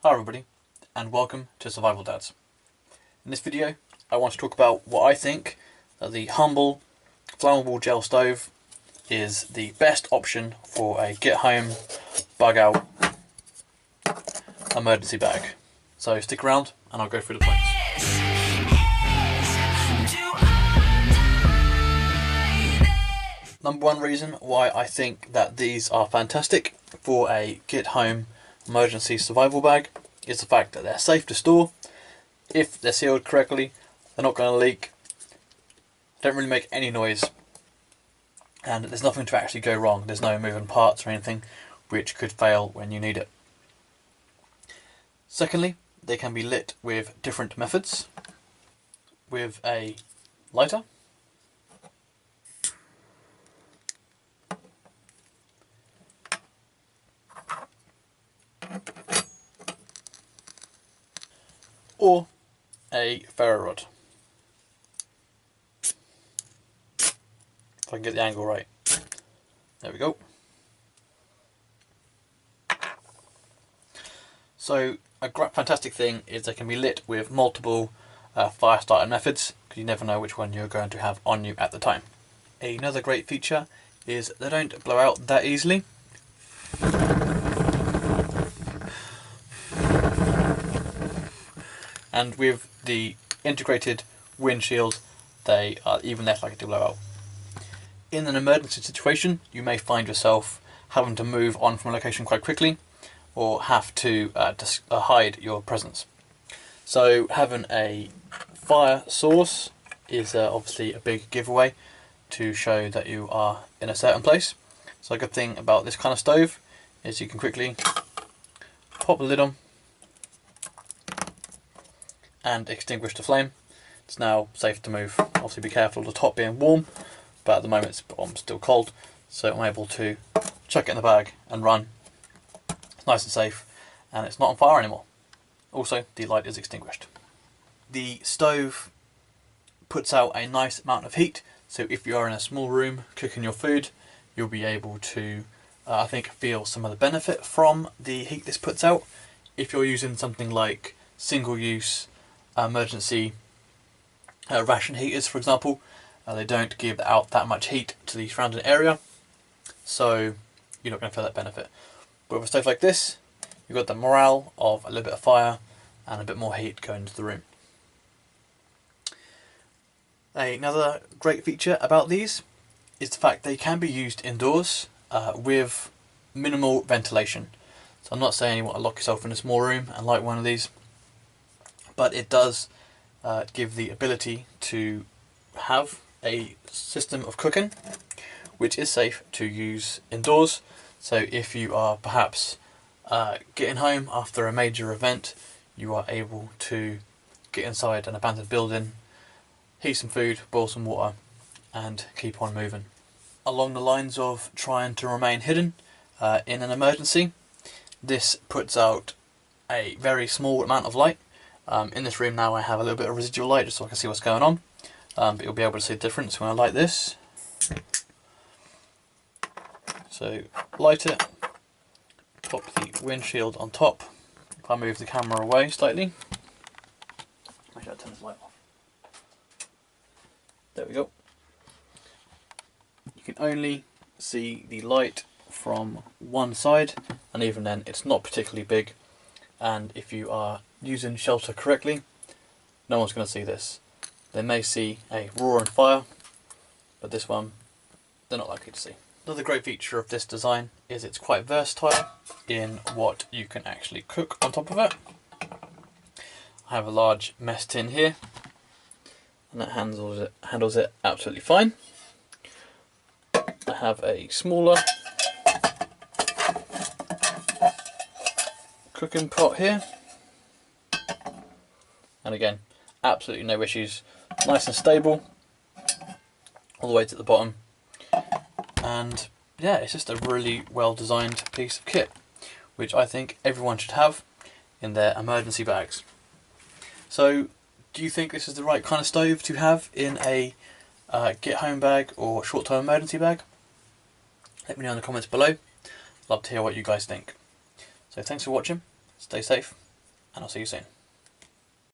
Hi everybody, and welcome to Survival Dads. In this video, I want to talk about what I think that the humble, flammable gel stove is the best option for a get home, bug out emergency bag. So stick around and I'll go through the points. Number one reason why I think that these are fantastic for a get home emergency survival bag is the fact that they're safe to store. If they're sealed correctly, they're not going to leak, don't really make any noise, and there's nothing to actually go wrong. There's no moving parts or anything which could fail when you need it. Secondly, they can be lit with different methods. With a lighter, or a ferro rod. If I can get the angle right. There we go. So a fantastic thing is they can be lit with multiple fire starter methods, because you never know which one you're going to have on you at the time. Another great feature is they don't blow out that easily. And with the integrated windshield, they are even less likely to blow out. In an emergency situation, you may find yourself having to move on from a location quite quickly, or have to hide your presence. So having a fire source is obviously a big giveaway to show that you are in a certain place. So a good thing about this kind of stove is you can quickly pop the lid on and extinguish the flame. It's now safe to move. Obviously be careful of the top being warm, but at the moment it's still cold, so I'm able to chuck it in the bag and run. It's nice and safe, and it's not on fire anymore. Also, the light is extinguished. The stove puts out a nice amount of heat, so if you are in a small room cooking your food, you'll be able to, I think, feel some of the benefit from the heat this puts out. If you're using something like single-use emergency ration heaters, for example, they don't give out that much heat to the surrounding area, so you're not going to feel that benefit. But with a stove like this, you've got the morale of a little bit of fire and a bit more heat going into the room. Another great feature about these is the fact they can be used indoors with minimal ventilation. So I'm not saying you want to lock yourself in a small room and light one of these, but it does give the ability to have a system of cooking which is safe to use indoors. So if you are perhaps getting home after a major event, you are able to get inside an abandoned building, heat some food, boil some water, and keep on moving. Along the lines of trying to remain hidden in an emergency, this puts out a very small amount of light. In this room now I have a little bit of residual light just so I can see what's going on, but you'll be able to see the difference when I light this. So light it, pop the windshield on top. If I move the camera away slightly, actually I'll turn this light off. There we go. You can only see the light from one side, and even then it's not particularly big, and if you are using shelter correctly, no one's going to see this. They may see a roaring fire, but this one they're not likely to see. Another great feature of this design is it's quite versatile in what you can actually cook on top of it. I have a large mess tin here, and that handles it absolutely fine. I have a smaller cooking pot here, and again, absolutely no issues, nice and stable all the way to the bottom. And yeah, it's just a really well designed piece of kit, which I think everyone should have in their emergency bags. So do you think this is the right kind of stove to have in a get home bag or short term emergency bag? Let me know in the comments below. Love to hear what you guys think. So thanks for watching, stay safe, and I'll see you soon.